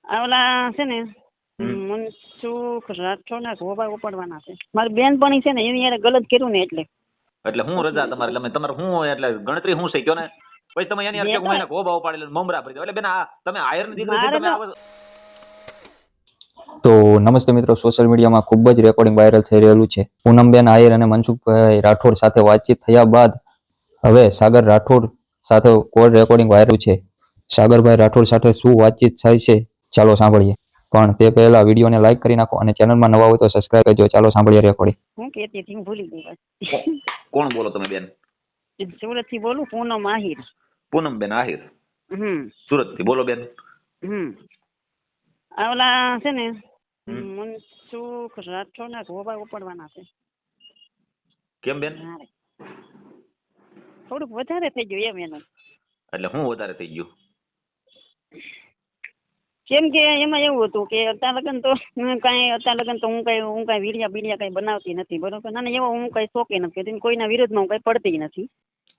આ ઓલા છે ને મનસુખ રાઠોડના ગોબા ઉપાડવાના છે. મારી બેનપણી છે ને એની યારે ગલત કર્યું ને એટલે. એટલે હું રજા તમારે તમારે શું એટલે ગણતરી શું છે કયો ને પછી તમે એની અર્થે હું એને ગોબા ઉપાડી મમરા ભરી દો. એટલે બેન આ તમે આયરની દીકરી છે તમે આવો. તો નમસ્તે મિત્રો, સોશિયલ મીડિયામાં ખૂબ જ રેકોર્ડિંગ વાયરલ થઈ રહેલું છે. પૂનમબેન આયર અને મનસુખભાઈ રાઠોડ સાથે વાતચીત થયા બાદ હવે સાગર રાઠોડ સાથે કોલ રેકોર્ડિંગ વાયરલ છે. સાગરભાઈ રાઠોડ સાથે શું વાતચીત થાય છે ચાલો સાંભળીએ. પણ તે પહેલા વિડીયોને લાઈક કરી નાખો અને ચેનલમાં નવા હોય તો સબસ્ક્રાઇબ કરજો. ચાલો સાંભળીએ રેકોર્ડિંગ. હું કહેતી હતી હું ભૂલી ગઈ. કોણ બોલો તમે બેન? સુરત થી બોલું, પૂનમ આહિર. પૂનમબેન આહિર સુરત થી બોલો બેન. આ ઓલા છે ને મનસુખ રાઠોડના ગોબા ઉપાડવાના છે. કેમ બેન? થોડુંક વધારે થઈ ગયું એમ એનું. એટલે હું વધારે થઈ ગયું? કેમ કે એમાં એવું હતું કે અત્યાર લગન તો હું કઈ વિડિયા કઈ બનાવતી નથી, બરોબર? ના એવો હું કઈ શોખી નથી, કોઈના વિરોધમાં હું કઈ પડતી નથી.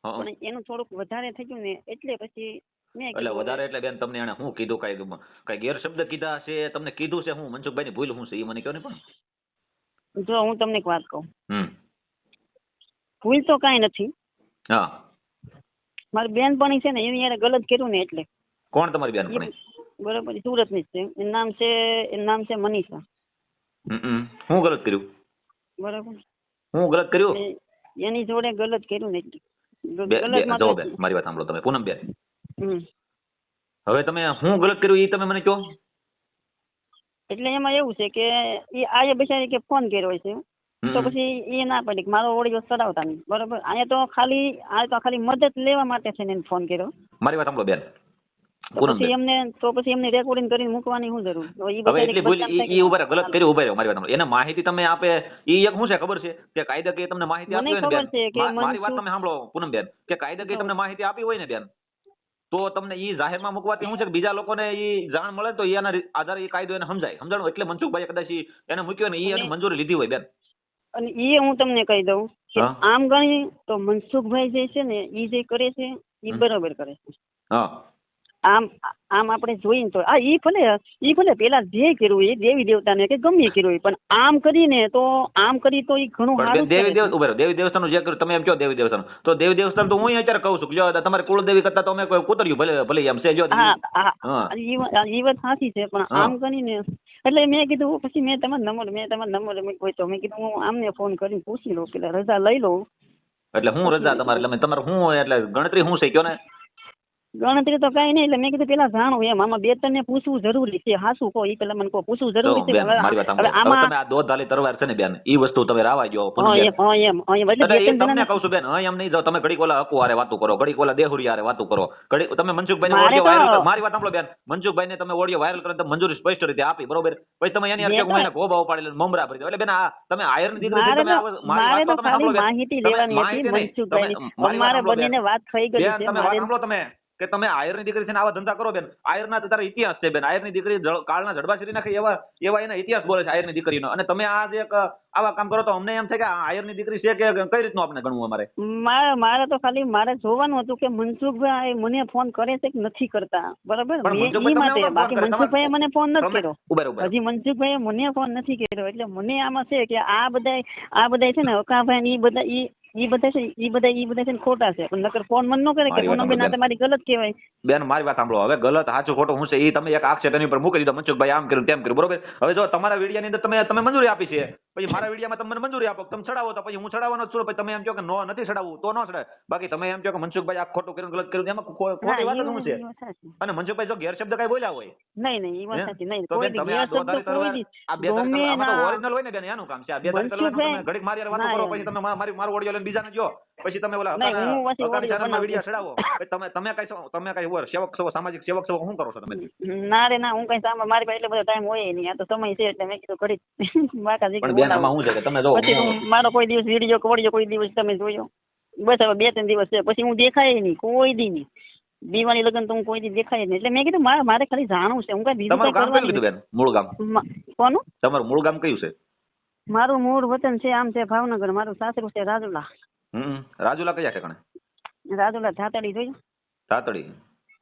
પણ એનું થોડુંક વધારે થઈ ગયું ને એટલે પછી એટલે વધારે એટલે બેન તમને એને શું કીધું? કઈ ગેરશબ્દ કીધા છે? તમને કીધું છે હું મનસુખભાઈ ની ભૂલ શું છે એ મને કહો ને. પણ જો હું તમને એક વાત કહું, ભૂલ તો કઈ નથી. હા, મારી બેનપણી છે ને એની યારે ગલત કર્યું ને એટલે. કોણ તમારી બેનપણી? બરોબર, સુરત ની છે. એનું નામ છે મનીષા. હું ગલત કર્યું? બરોબર, હું ગલત કર્યું? એની જોડે ગલત કર્યું ને એટલે. મારી વાત સાંભળો તમે પૂનમ બેન. હવે તમે હું ગલત કર્યું એ તમે મને કહો. એટલે એમાં એવું છે કે એ આયે બિચારી કે ફોન કર્યો છે તો પછી એ ના પડી કે મારો ઓડિયો ચડાવતા નહીં, બરોબર? અહીંયા તો ખાલી મદદ લેવા માટે છે ને એને ફોન કર્યો. મારી વાત સાંભળો બેન. પછી એમને રેકોર્ડિંગ કરીને મૂકવાની શું જરૂર? હવે એટલી ભૂલ ઈ ઉભા ગલત કર્યું, ઉભા રહ્યો. મારી વાત સાંભળો. એને માહિતી તમે આપે ઈ એક શું છે ખબર છે કે કાયદાકીય તમને માહિતી આપી હોય ને બેન, મારી વાત તમે સાંભળો પૂનમ બેન, કે કાયદાકીય તમને માહિતી આપી હોય ને બેન તો તમને ઈ જાહેરમાં મૂકવાથી શું છે કે બીજા લોકોને ઈ જાણ મળે તો એના આધારે ઈ કાયદો એને સમજાણું. એટલે મનસુખભાઈ કદાચ એને મૂક્યો ને ઈ એની મંજૂરી લીધી હોય બેન. અને એ હું તમને કહી દઉં કે આમ ગણી તો મનસુખભાઈ જે છે ને ઈ જે કરે છે ઈ બરોબર કરે છે. આમ આપણે જોઈએ તો ઈ ભલે પેલા જે કર્યું એ દેવી દેવતાને કે ગમે કર્યું પણ આમ કરીને તો ઈ ઘણું સારું. દેવી દેવતાનું જે કર્યું તમે એમ કહો દેવી દેવતાનું, તો દેવી દેવતાનું તો હું અત્યારે કહું છું કે જો તમારે કુળદેવી કરતા તો અમે કૂતર્યું ભલે એમ છે. જો ઈ વાત સાચી છે પણ આમ કરીને એટલે મેં કીધું પછી મેં તમારો નંબર મૂક્યો તો મેં કીધું હું આમને ફોન કરીને પૂછી લઉં, પેલા રજા લઈ લઉં. એટલે હું રજા તમારે શું એટલે ગણતરી શું છે કયો ને? ગણતરી તો કઈ નહીં. એટલે મેં કીધું પેલા જાણો એમ આમાં બે ત્રણ ને પૂછવું જરૂરી છે. હાસું કહો ઈ પેલા મને પૂછવું જરૂરી છે. આમાં આ દોધ ધાલી તરવાર છે ને બેન, ઈ વસ્તુ તમે રાવા જો. તમને કહું છું બેન, એમ નહીં જાવ તમે ઘડીક ઓલા હકુ હારે વાતું કરો, ઘડીક ઓલા દેહુરી હારે વાતું કરો, ઘડીક તમે મનસુખભાઈ ને ઓડિયો વાયરલ. મારી વાત સાંભળો બેન, મનસુખભાઈ ને તમે ઓડિયો વાયરલ કરો તમે મંજૂરી સ્પષ્ટ રીતે આપી, બરોબર? પછી તમે એની અર્થે હું એને ગોબા ઉપાડી લઈને મમરા ભરી દો. એટલે બેન આ તમે આયર ની દીકરી તમે મારી વાત તો તમે સાંભળો. માહિતી લેવાની હતી મનસુખભાઈ, મારે બંનેને વાત થઈ ગઈ છે. તમે વાત સાંભળો તમે કે તમે આયર ની દીકરી છે ને આવા ધંધા કરો બેન. આયર ના તારા ઇતિહાસ છે બેન. આયર ની દીકરી કાળના જડબા શરી નાખે એવા એના ઇતિહાસ બોલે છે આયર ની દીકરીનો. અને તમે આ જે આવા કામ કરો તો અમને એમ થાય કે આયર ની દીકરી છે કે કઈ રીતનું આપણે ગણવું? મારે તો ખાલી મારે જોવાનું હતું કે મનસુખભાઈ મને ફોન કરે છે કે નથી કરતા, બરાબર? બાકી મનસુખભાઈ મને ફોન નથી કર્યો. હજી મનસુખભાઈ મને ફોન નથી કર્યો. એટલે મને આમાં છે કે આ બધા છે ને અકાભાઈ ઈ બધા છે ને ખોટા છે. પણ નકર ફોન મન ન કરે કે ફોન બેન તમારી ગલત કહેવાય. બેન મારી વાત સાંભળો. હવે ગલત સાચું ખોટું હું છે એ તમે એક આક્ષેપ એની પર મૂકી દીધો, મનસુખભાઈ આમ કર્યું તેમ કર્યું, બરોબર? હવે જો તમારા વિડિયા ની અંદર તમે મંજૂરી આપી છે, પછી મારા વિડિયામાં તમે મંજૂરી આપો, તમે ચડાવો તો પછી હું ચડાવવાનો છું. પછી તમે એમ કહો કે નો નથી ચડાવવું તો નો ચડાવે. બાકી તમે એમ કહો કે મનસુખભાઈ આ ખોટું કર્યું ગલત કર્યું, એમાં ખોટી વાત શું છે? અને મનસુખભાઈ જો ગેરશબ્દ કઈ બોલ્યા હોય નહીં ઈ વાત સાચી નહીં. કોઈ ગેરશબ્દ આ બે ઓરિજિનલ હોય ને બેન એનું કામ છે. આ બે ઘડીક મારી વાતો કરો પછી તમે મારો ઓડિયો લઈને બીજાને જો, પછી તમે ઓલા વિડિયા ચડાવો. તમે કઈ ઓર સેવક છો, સામાજિક સેવક છો, શું કરો છો તમે? ના રે ના, હું કઈ સામે મારી પાસે એટલો બધો ટાઈમ હોય નહીં. આ તો સમય છે એટલે મેં કીધું ઘડી માકાજી. પણ બેન આમાં શું છે કે તમે જો મારો કોઈ દિવસ વિડિયો કોડિયો કોઈ દિવસ તમે જોયો? બસ હવે 2-3 દિવસ છે પછી હું દેખાય નહીં કોઈ દી નહીં. દિવાળી લગન તો હું કોઈ દી દેખાય નહીં. એટલે મેં કીધું મારે ખાલી જાણવું છે. હું કઈ બીજું કઈ કરવાનું નથી. બેન મૂળ ગામ કોનું? તમારું મૂળ ગામ કયું છે? મારું મૂળ વતન છે આમ છે ભાવનગર. મારું સાસરું છે રાજુલા. રાજુલા કયા ઠેકાણે? રાજુલા ધાતડી જોયું? ધાતડી.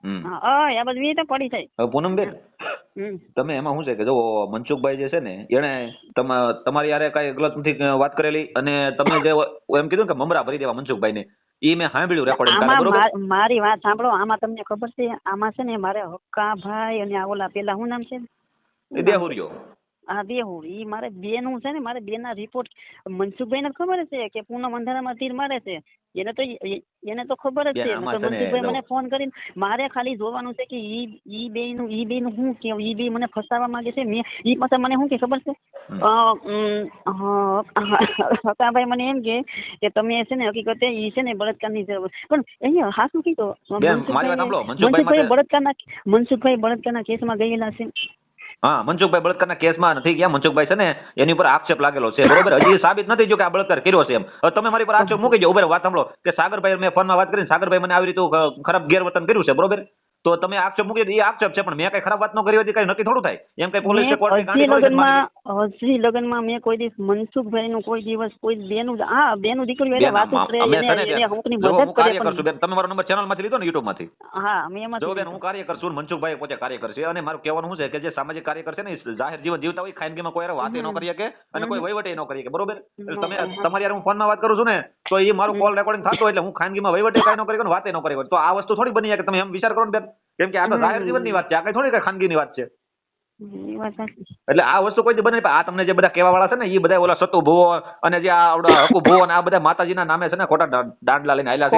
આ બધું એ તો પડી થાય. હવે પૂનમ બેન તમે એમાં શું છે કે જો મનસુખભાઈ જે છે ને એને તમારી યારે કઈ ગલત નથી વાત કરેલી, અને તમે જે એમ કીધું કે મમરા ભરી દેવા મનસુખભાઈ ને, એ મેં સાંભળ્યું રેકોર્ડિંગ કાલે, બરોબર? મારી વાત સાંભળો, આમાં તમને ખબર છે, આમાં છે ને મારે હક્કાભાઈ અને આ ઓલા પેલા શું નામ છે, દેહુરિયો. હા દેહુ, ઈ મારે બે નું છે ને, મારે બે ના રિપોર્ટ મનસુખભાઈ ને ખબર છે કે પૂનમ અંધારામાં તીર મારે છે, એને તો ખબર જ છે. મનસુખભાઈ મને ફોન કરીને મારે ખાલી જોવાનું છે કે ઈ બે નું શું કે ઈ બે મને ફસાવા માંગે છે. મેં ઈ પાછા મને શું કે ખબર છે, હકાભાઈ મને એમ કે તમે છે ને હકીકતે ઈ છે ને બળાત્કારની જરૂર, પણ અહીંયા હાસું કીધું મનસુખભાઈ બળાત્કારના કેસમાં ગયેલા છે. હા, મનસુખભાઈ બળાત્કારના કેસમાં નથી ગયા. મનસુખભાઈ છે ને એની ઉપર આક્ષેપ લાગેલો છે, બરોબર? હજી સાબિત નથી જો કે આ બળાત્કાર કર્યો છે એમ. હવે તમે મારી પર આક્ષેપ મૂકી દો. ઉભા વાત સાંભળો કે સાગરભાઈ, મેં ફોનમાં વાત કરીને સાગરભાઈ મને આવી રીતે ખરાબ ગેરવર્તન કર્યું છે, બરોબર? તો તમે આક્ષેપ મૂકી દો, એ આક્ષેપ છે, પણ મેં કઈ ખરાબ વાત ન કરી હતી, કઈ નક્કી થોડું થાય એમ. કઈ પોલીસ હજી લગ્નમાં મેં કોઈ દિવસ મનસુખભાઈ નું કોઈ દિવસ કોઈ બેનું દીકરી વાત કરે, મદદ કરે. તમે મારો નંબર ચેનલ માંથી લીધો ને, યુટ્યુબ માંથી? હા, મેં એમાં જો બેન, હું કાર્યકર છું, મનસુખભાઈ પોતે કાર્યકર છે, અને મારું કહેવાનું શું છે કે જે સામાજિક કાર્યકર છે ને, જાહેર જીવન જીવતા હોય, ખાનગીમાં કોઈ વાત ન કરી શકે અને કોઈ વહીવટ ન કરી શકે, બરોબર? તમે તમારી યાર હું ફોનમાં વાત કરું છું ને, તો એ મારું કોલ રેકોર્ડિંગ થતો, એટલે હું ખાનગીમાં વહીવટ કઈ ન કરી, વાત ન કરી, તો આ વસ્તુ થોડી બની જાય કે તમે એમ વિચાર કરો ને બેન, કેમ કે આ તો જાહેર જીવનની વાત છે, આ કઈ થોડી કઈ ખાનગીની વાત છે. એટલે આ વસ્તુ કોઈ બને. આ તમને જે બધા કહેવા વાળા છે ને, એ બધા ઓલા સતુ ભુવો અને જે આ હકુ ભુવો અને આ બધા માતાજીના નામે છે ને ખોટા દાંડલા લઈને આયલા છે,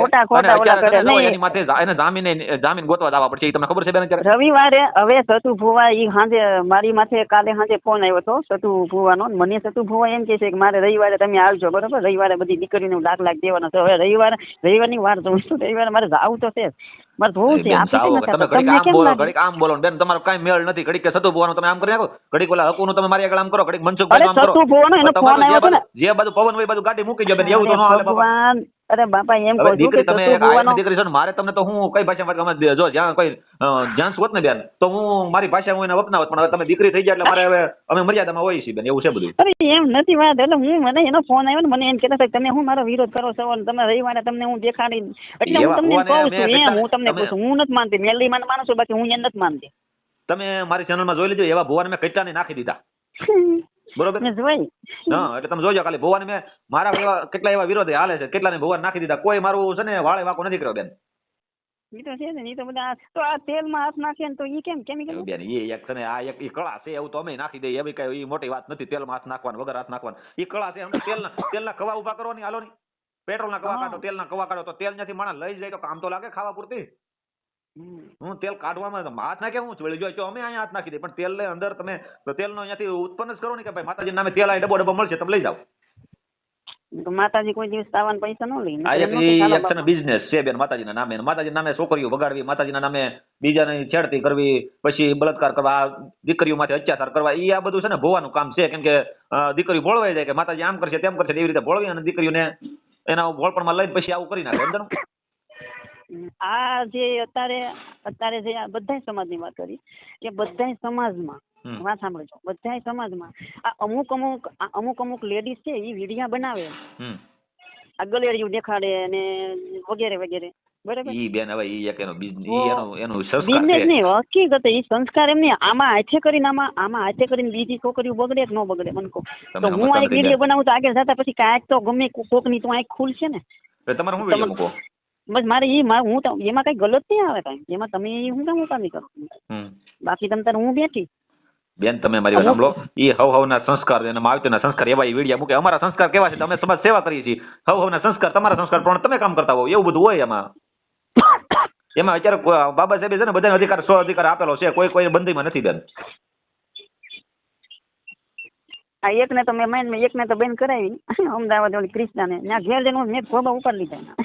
એની માથે એને જામીન ગોતવા દાવા પડશે. તમને ખબર છે બેન? રવિવારે હવે સતુ ભુવા ઈ સાંજે મારી માથે કાલે સાંજે ફોન આવ્યો હતો સતુ ભુવાનો. મને સતુ ભુવા એમ કે છે કે મારે રવિવારે તમે આવજો, બરોબર? રવિવારે બધી દીકરીને લાખ દેવાના છે. હવે રવિવારની વાર જોઉં છું, રવિવારે મારે જાવું તો છે, મારે જોવું છે. આમ બોલો બેન, તમારો કઈ મેળ નથી. ઘડીક સતુ ભુવાનો તમે આમ કરી નાખો, ઘડીક ઓલા હકુનું તમે મારી આગળ આમ કરો, ઘડીક મનસુખભાઈ આમ કરો. જે બાજુ પવન હોય બાજુ ગાડી મૂકી જો બેન, એવું તો ન હાલે બાપા. અરે બાપા એમ કહું છું કે દીકરી છે મારે, તમને તો હું કઈ ભાષામાં જો જ્યાં કોઈ જ્યાં હોત ને બેન, તો હું મારી ભાષા હું એને અપનાવત, પણ હવે તમે દીકરી થઈ જાય એટલે મારે હવે અમે મર્યાદામાં હોઈએ છીએ બેન, એવું છે બધું. અરે એમ નથી વાત, એટલે મને એનો ફોન આવ્યો ને, મને એમ કહેતા તમે હું મારો વિરોધ કરો છો, તમે રવિવારે તમને હું દેખાડી, એટલે હું તમને કહું છું એમ, હું તમને કહું છું, હું નથી માનતી, મેલડી માં માનું છું, બાકી હું એને નથી માનતી. તમે મારી ચેનલમાં જોઈ લેજો, એવા ભુવાને મેં કેટલાને નાખી દીધા, બરોબર? હા, એટલે તમે જોજો ખાલી ભુવાને મેં મારા કેટલા એવા વિરોધ હાલે છે, કેટલાને ભુવાને નાખી દીધા. કોઈ મારું છે ને વાળે વાકો નથી કર્યો બેન. ઈ તો છે ને, ઈ તો બધા તો આ તેલમાં હાથ નાખે ને તો ઈ કેમ કેમિકલ બેન, એ એક છે ને, આ એક ઈ કળા છે, એવું તો અમે નાખી દઈએ, એવી કઈ ઈ મોટી વાત નથી. તેલમાં હાથ નાખવાનું, વગર હાથ નાખવાનું, ઈ કળા છે. અમને તેલના કવા ઉભા કરવાની, હાલો ની પેટ્રોલના કવા કાઢો, તેલના કવા કાઢો, તો તેલ ત્યાંથી માણસ લઈ જાય તો કામ તો લાગે ખાવા પૂરતી. હું તેલ કાઢવામાં હાથ નાખે, હું વળી જો અમે અહીંયા હાથ નાખી દઈએ, પણ તેલ ને અંદર તમે તેલનો અહીંયાથી ઉત્પન્ન જ કરો ને, કે ભાઈ માતાજી નામે તેલ આ ડબ્બો મળશે, તમે લઈ જાઓ. માતાજી કોઈ દિવસ તાવાના પૈસા ન લે. આ એક બિઝનેસ છે બેન, માતાજીના નામે. માતાજીના નામે છોકરીઓ બગાડવી, માતાજીના નામે બીજાની છેડતી કરવી, પછી બળાત્કાર કરવા, દીકરીઓ માટે અત્યાચાર કરવા, એ આ બધું છે ને ભોવાનું કામ છે. કેમ કે દીકરીઓ ભોળવાઈ જાય કે માતાજી આમ કરશે તેમ કરશે, એવી રીતે ભોળવી અને દીકરીઓને એના ભોળપણમાં લઈને પછી આવું કરી નાખે. સમજો? આ જે અત્યારે જે આ બધા સમાજની વાત કરી કે બધા સમાજમાં વાત સાંભળજો, બધા સમાજમાં આ અમુક અમુક લેડીઝ છે એ વિડિયા બનાવે, આ ગલેરિયું દેખાડે અને વગેરે વગેરે, બરાબર? ઈ બેન હવે ઈ એક એનો સંસ્કાર છે. બિઝનેસ નહીં, હકીકત ઈ સંસ્કાર એમ નહીં. આમાં હાથે કરીને આમાં હાથે કરીને બીજી છોકરીઓ બગડે કે ન બગડે મને કહો. તો હું આ એક વિડીયો બનાવું તો આગળ જતા પછી કાંઈક તો ગમે કોકની તો આંખ ખુલશે ને. તમારે હું વિડીયો મૂકો? બસ મારે હું તો એમાં કઈ ગલત નહીં આવે કઈ, એમાં તમે હું કામ ઉપાધિ કરો, બાકી તમે તારે હું બેઠી. બેન તમે મારી વાત સાંભળો, ઈ હવના સંસ્કાર અને માવતરના સંસ્કાર એવા વિડીયા મૂકે. અમારા સંસ્કાર કેવા છે, અમે સમાજ સેવા કરીએ છીએ. હવના સંસ્કાર તમારા સંસ્કાર પ્રમાણે તમે કામ કરતા હો, એવું બધું હોય એમાં. એમાં અત્યારે બાબા સાહેબ છે ને બધાને અધિકાર, સ્વ અધિકાર આપેલો છે, કોઈ બંધીમાં નથી બેન. આ એકને તો મેં એકને તો બેન કરાવી અમદાવાદ ઓલી ક્રિષ્નાને, ત્યાં ઘેર જઈને મેં ખોબા ઉપાડી લીધા.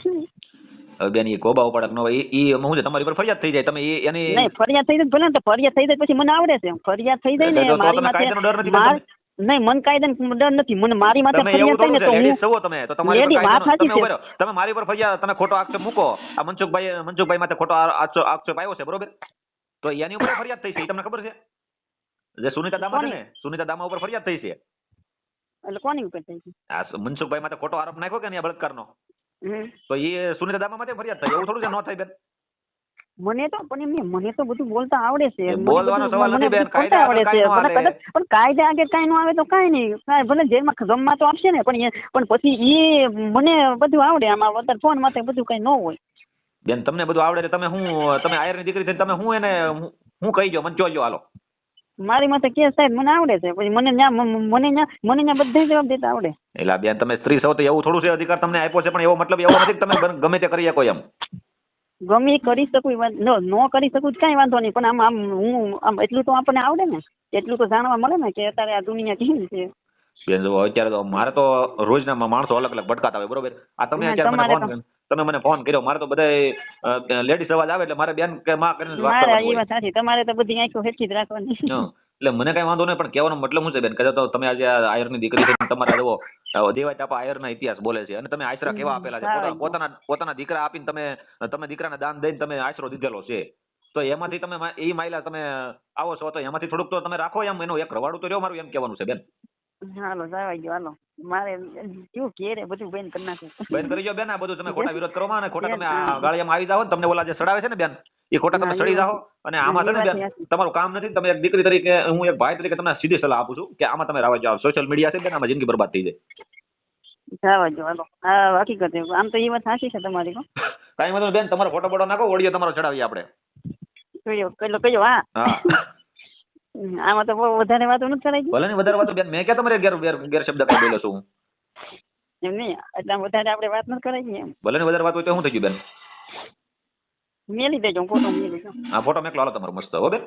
બેન એ કોબા ઉપાડક નો હોય, ઈ હું છે તમારી પર ફરિયાદ થઈ જાય, તમે એની નહીં ફરિયાદ થઈ જાય ભલે ને, તો ફરિયાદ થઈ જાય પછી મને આવડે છે, ફરિયાદ થઈ જાય ને મારી માથે નહીં, મન કાયદાનો ડર નથી, મને મારી માથે ફરિયાદ થાય ને તો હું તમે મારી પર ફરિયાદ, તમે ખોટો આક્ષેપ મૂકો, આ મનસુખભાઈ માથે ખોટો આક્ષેપ આવ્યો છે, બરોબર? તો એની ઉપર ફરિયાદ થઈ છે, તમને ખબર છે? જે સુનિતા દામા છે ને, સુનિતા દામા ઉપર ફરિયાદ થઈ છે. એટલે કોની ઉપર થઈ છે? આ મનસુખભાઈ માથે ખોટો આરોપ નાખ્યો કે નહીં બળાત્કારનો, તો એ સુનિતા દામા માટે ફરિયાદ થાય, એવું થોડું છે ન થાય બેન? મને તો પણ એમ મને તો બધું બોલતા આવડે છે. એ બોલવાનો સવાલ નથી બેન, બોલતા આવડે છે. કાયદા મને કદાચ પણ કાયદા આગળ કાંઈ ન આવે તો કાંઈ નહીં, કાંઈ ભલે જેલમાં જમવા તો આપશે ને, પણ પછી એ મને બધું આવડે. આમાં વધારે ફોન માટે બધું કઈ ન હોય. બેન તમને બધું આવડે છે, તમે આયરની દીકરી થઈને તમે હું એને હું કહી ગયો મને જોજો હાલો. મારી માથે કેસ સાહેબ મને આવડે છે, પછી મને ન્યા બધા જવાબ દેતા આવડે. એટલે બેન તમે સ્ત્રી છો તો એવું થોડું છે અધિકાર તમને આપ્યો છે, પણ એવો મતલબ એવો નથી કે તમે ગમે તે કરી શકો એમ. ગમે કરી શકું ન કરી શકું કઈ વાંધો નહીં, પણ હું એટલું તો આપણને આવડે ને, એટલું તો જાણવા મળે ને કે અત્યારે આ દુનિયા કેવી છે. બેન જો અત્યારે તો મારે તો રોજના માણસો અલગ અલગ ભટકાતા હોય બરોબર. આ તમે અત્યારે તમે મને ફોન કર્યો, મારે તો બધા લેડીઝ અવાજ આવે એટલે મારે બેન કે માં કરીને વાત કરવાની. એ વાત સાચી, તમારે તો બધી આંખો હેઠી જ રાખવાની. એટલે મને કઈ વાંધો નહીં, પણ કહેવાનો મતલબ શું છે બેન, કદાચ તો તમે આજે આયરની દીકરી છે, તમારા જુઓ દેવાય ચાપા આયરના ઇતિહાસ બોલે છે, અને તમે આશરા કેવા આપેલા છે, પોતાના દીકરા આપીને તમે દીકરાને દાન દઈને તમે આશરો દીધેલો છે, તો એમાંથી તમે એ માયલા તમે આવો છો, તો એમાંથી થોડુંક તો તમે રાખો એમ, એનું એક રવાડું તો રહ્યો, મારું એમ કહેવાનું છે બેન. હાલો જવાય ગયો, હાલો મારે કેવું ઘેરે બધું બેન કરી નાખ્યું. બેન કરી ગયો બેન, આ બધું તમે ખોટા વિરોધ કરવામાં અને ખોટા તમે આ ગાળિયામાં આવી જાઓ ને, તમને ઓલા જે સડાવે છે ને બેન, એ ખોટા તમે સડી જાઓ. અને આમાં છે ને બેન તમારું કામ નથી, તમે એક દીકરી તરીકે, હું એક ભાઈ તરીકે તમને સીધી સલાહ આપું છું કે આમાં તમે રાવા જાઓ. સોશિયલ મીડિયા છે બેન, આમાં જિંદગી બરબાદ થઈ જાય. જવા જો, હાલો હા હકીકત આમ તો એ વાત સાચી છે તમારી. કાંઈ વાંધો બેન, તમારો ફોટો બોટો નાખો, ઓડિયો તમારો ચડાવીએ આપણે. કયો હા આમાં તો બહુ વધારે વાતો નથી કરાઈ. ભલે ને વધારે વાતો બેન, મેં ક્યાં તમારે ગેર શબ્દ કઈ બોલ્યો છું એમ નહીં, એટલે વધારે આપણે વાત નથી કરાઈ એમ. ભલે ને વધારે વાત હોય તો શું થઈ ગયું બેન? મેલી દેજો ફોટો, મેલી દેજો. હા ફોટો મેકલો હાલો તમારો મસ્ત હો બેન.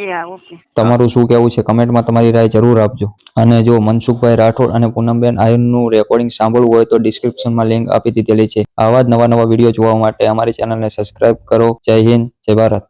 એ હા ઓકે. તમારું શું કહેવું છે કમેન્ટમાં તમારી રાય જરૂર આપજો. અને જો મનસુખભાઈ રાઠોડ અને પૂનમબેન આયરનું રેકોર્ડિંગ સાંભળવું હોય તો ડિસ્ક્રિપ્શનમાં લિંક આપી દીધેલી છે. આવા જ નવા વિડીયો જોવા માટે અમારી ચેનલને સબસ્ક્રાઇબ કરો. જય હિન્દ, જય ભારત.